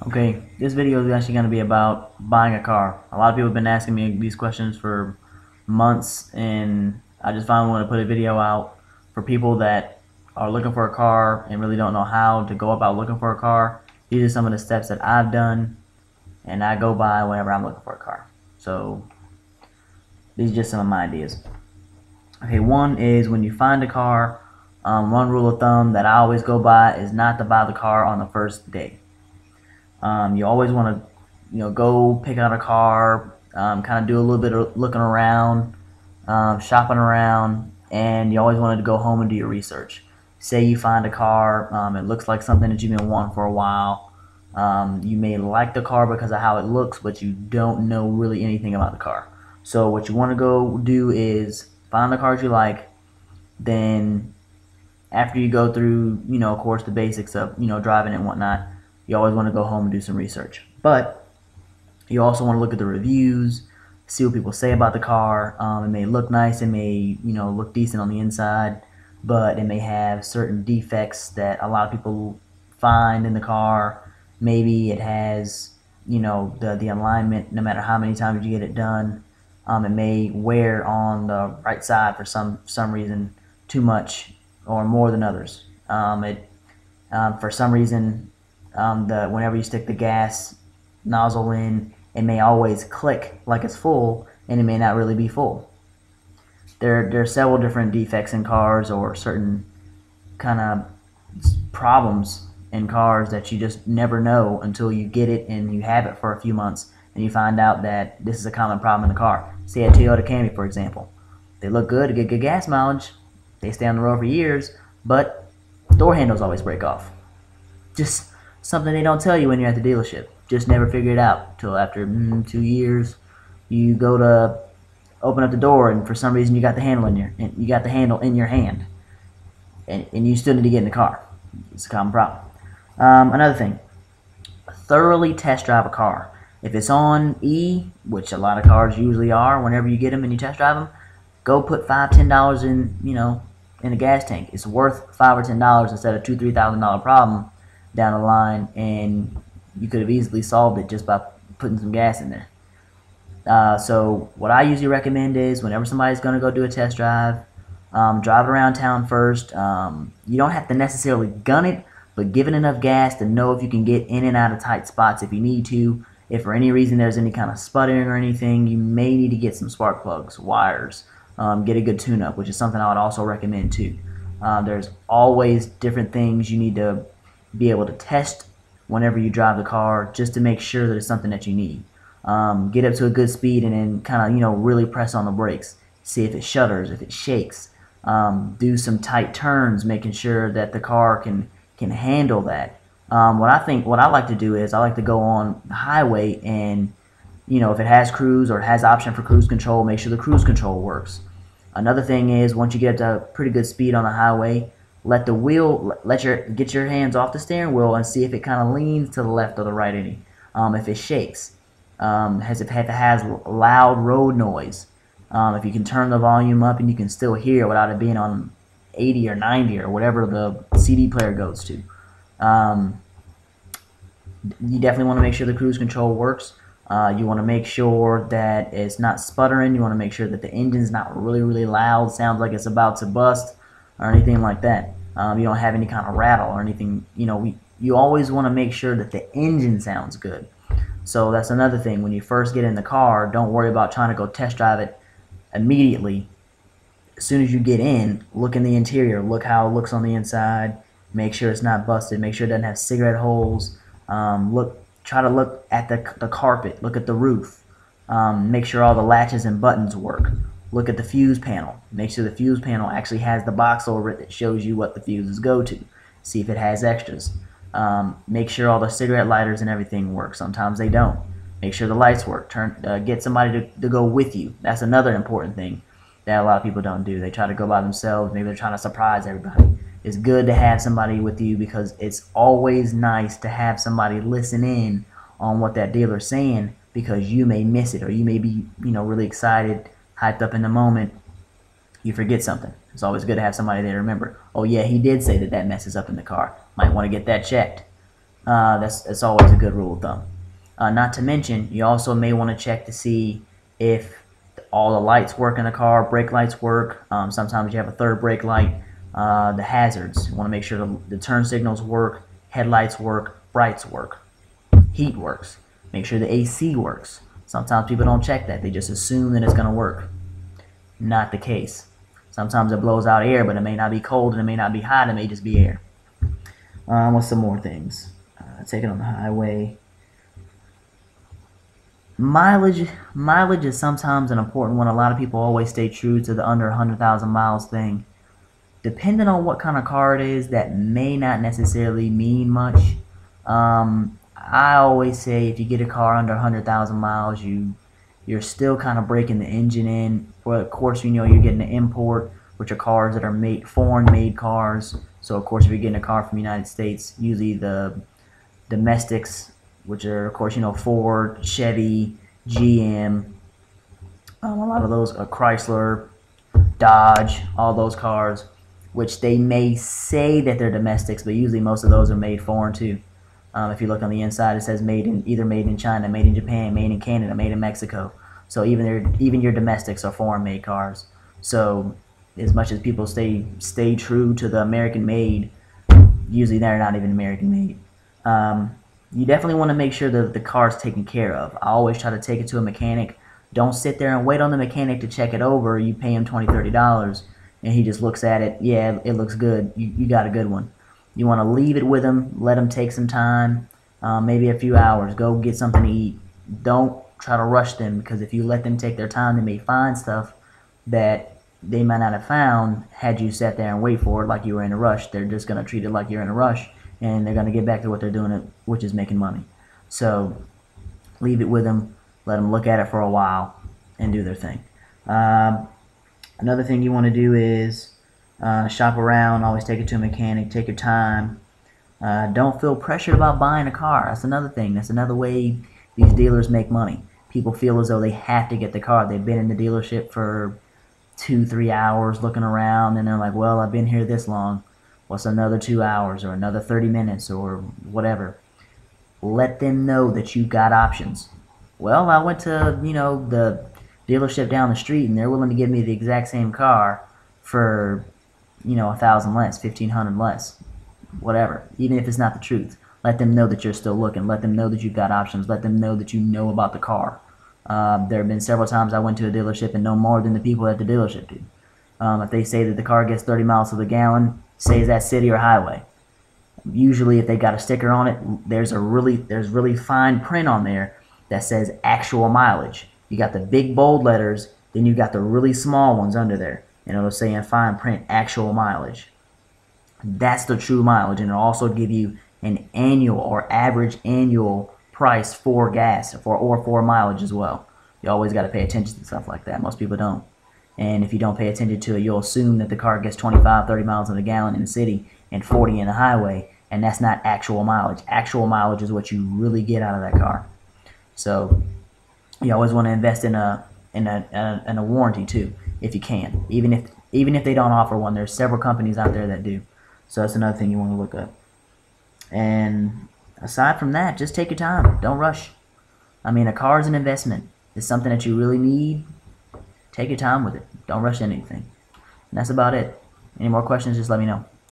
Okay, this video is actually going to be about buying a car. A lot of people have been asking me these questions for months, and I just finally want to put a video out for people that are looking for a car and really don't know how to go about looking for a car. These are some of the steps that I've done and I go by whenever I'm looking for a car. So these are just some of my ideas. Okay, one is when you find a car, one rule of thumb that I always go by is not to buy the car on the first day. You always want to, go pick out a car, kind of do a little bit of looking around, shopping around, and you always want to go home and do your research. Say you find a car, it looks like something that you've been wanting for a while. You may like the car because of how it looks, but you don't know really anything about the car. So what you want to go do is find the cars you like, then after you go through, of course, the basics of, driving and whatnot, you always want to go home and do some research. But you also want to look at the reviews, see what people say about the car. It may look nice, it may, look decent on the inside, but it may have certain defects that a lot of people find in the car. Maybe it has, the alignment, no matter how many times you get it done. It may wear on the right side for some reason too much or more than others. For some reason, whenever you stick the gas nozzle in, it may always click like it's full, and it may not really be full. There are several different defects in cars or certain kind of problems in cars that you just never know until you get it and you have it for a few months and you find out that this is a common problem in the car. Say a Toyota Camry, for example. They look good, get good gas mileage, they stay on the road for years, but door handles always break off. Just something they don't tell you when you're at the dealership. Just never figure it out till after 2 years. You go to open up the door, and for some reason you got the handle in your hand, and you still need to get in the car. It's a common problem. Another thing, thoroughly test drive a car. If it's on E, which a lot of cars usually are, whenever you get them and you test drive them, go put $5-10 in, in a gas tank. It's worth $5 or $10 instead of $2,000-3,000 problem down the line, and you could have easily solved it just by putting some gas in there. So what I usually recommend is whenever somebody's going to go do a test drive, drive it around town first. You don't have to necessarily gun it, but give it enough gas to know if you can get in and out of tight spots if you need to. If for any reason there's any kind of sputtering or anything, you may need to get some spark plugs, wires, get a good tune-up, which is something I would also recommend too. There's always different things you need to be able to test whenever you drive the car, just to make sure that it's something that you need. Get up to a good speed and then kind of really press on the brakes. See if it shudders, if it shakes. Do some tight turns, making sure that the car can handle that. What I like to do is I like to go on the highway and if it has cruise or it has option for cruise control, make sure the cruise control works. Another thing is once you get up to pretty good speed on the highway, get your hands off the steering wheel and see if it kind of leans to the left or the right any. If it shakes, if it has loud road noise, if you can turn the volume up and you can still hear without it being on 80 or 90 or whatever the CD player goes to. You definitely want to make sure the cruise control works. You want to make sure that it's not sputtering. You want to make sure that the engine's not really loud, sounds like it's about to bust or anything like that. You don't have any kind of rattle or anything. You always want to make sure that the engine sounds good. So that's another thing. When you first get in the car, don't worry about trying to go test drive it immediately. As soon as you get in, look in the interior, look how it looks on the inside, make sure it's not busted, make sure it doesn't have cigarette holes. Try to look at the carpet, look at the roof, make sure all the latches and buttons work. Look at the fuse panel, make sure the fuse panel actually has the box over it that shows you what the fuses go to. See if it has extras. Make sure all the cigarette lighters and everything work. Sometimes they don't. Make sure the lights work. Get somebody to go with you. That's another important thing that a lot of people don't do. They try to go by themselves. Maybe they're trying to surprise everybody. It's good to have somebody with you because it's always nice to have somebody listen in on what that dealer's saying, because you may miss it or you may be really excited, hyped up in the moment. You forget something. It's always good to have somebody there to remember. Oh yeah, he did say that messes up in the car. Might want to get that checked. That's always a good rule of thumb. Not to mention, you also may want to check to see if all the lights work in the car, brake lights work. Sometimes you have a third brake light. The hazards, you want to make sure the turn signals work, headlights work, brights work, heat works. Make sure the AC works. Sometimes people don't check that. They just assume that it's going to work. Not the case. Sometimes it blows out air, but it may not be cold and it may not be hot. It may just be air. What's some more things? Take it on the highway. Mileage is sometimes an important one. A lot of people always stay true to the under 100,000 miles thing. Depending on what kind of car it is, that may not necessarily mean much. I always say if you get a car under 100,000 miles, you're still kind of breaking the engine in. Well, of course, you're getting an import, which are cars that are foreign-made cars. So, of course, if you're getting a car from the United States, usually the domestics, which are, of course, Ford, Chevy, GM, a lot of those, Chrysler, Dodge, all those cars, which they may say that they're domestics, but usually most of those are made foreign too. If you look on the inside, it says either made in China, made in Japan, made in Canada, made in Mexico. So even your domestics are foreign-made cars. So as much as people stay true to the American-made, usually they're not even American-made. You definitely want to make sure that the car is taken care of. I always try to take it to a mechanic. Don't sit there and wait on the mechanic to check it over. You pay him $20, $30, and he just looks at it. Yeah, it looks good. You got a good one. You want to leave it with him. Let him take some time, maybe a few hours. Go get something to eat. Don't try to rush them, because if you let them take their time, they may find stuff that they might not have found had you sat there and wait for it like you were in a rush. They're just going to treat it like you're in a rush, and they're going to get back to what they're doing, which is making money. So leave it with them. Let them look at it for a while and do their thing. Another thing you want to do is shop around. Always take it to a mechanic. Take your time. Don't feel pressured about buying a car. That's another thing. That's another way these dealers make money. People feel as though they have to get the car. They've been in the dealership for 2-3 hours looking around, and they're like, well, I've been here this long. What's another 2 hours or another 30 minutes or whatever? Let them know that you've got options. Well, I went to, the dealership down the street, and they're willing to give me the exact same car for, 1,000 less, 1,500 less, whatever. Even if it's not the truth, let them know that you're still looking. Let them know that you've got options. Let them know that you know about the car. There have been several times I went to a dealership and know more than the people at the dealership do. If they say that the car gets 30 miles to the gallon, say is that city or highway. Usually, if they got a sticker on it, there's really fine print on there that says actual mileage. You got the big bold letters, then you got the really small ones under there, and it'll say in fine print actual mileage. That's the true mileage, and it'll also give you an annual or average annual price for gas or for mileage as well. You always got to pay attention to stuff like that. Most people don't. And if you don't pay attention to it, you'll assume that the car gets 25, 30 miles on the gallon in the city and 40 in the highway, and that's not actual mileage. Actual mileage is what you really get out of that car. So you always want to invest in a warranty too, if you can. Even if they don't offer one, there's several companies out there that do. So that's another thing you want to look up. And aside from that, just take your time. Don't rush. I mean, a car is an investment. It's something that you really need. Take your time with it. Don't rush anything. And that's about it. Any more questions, just let me know.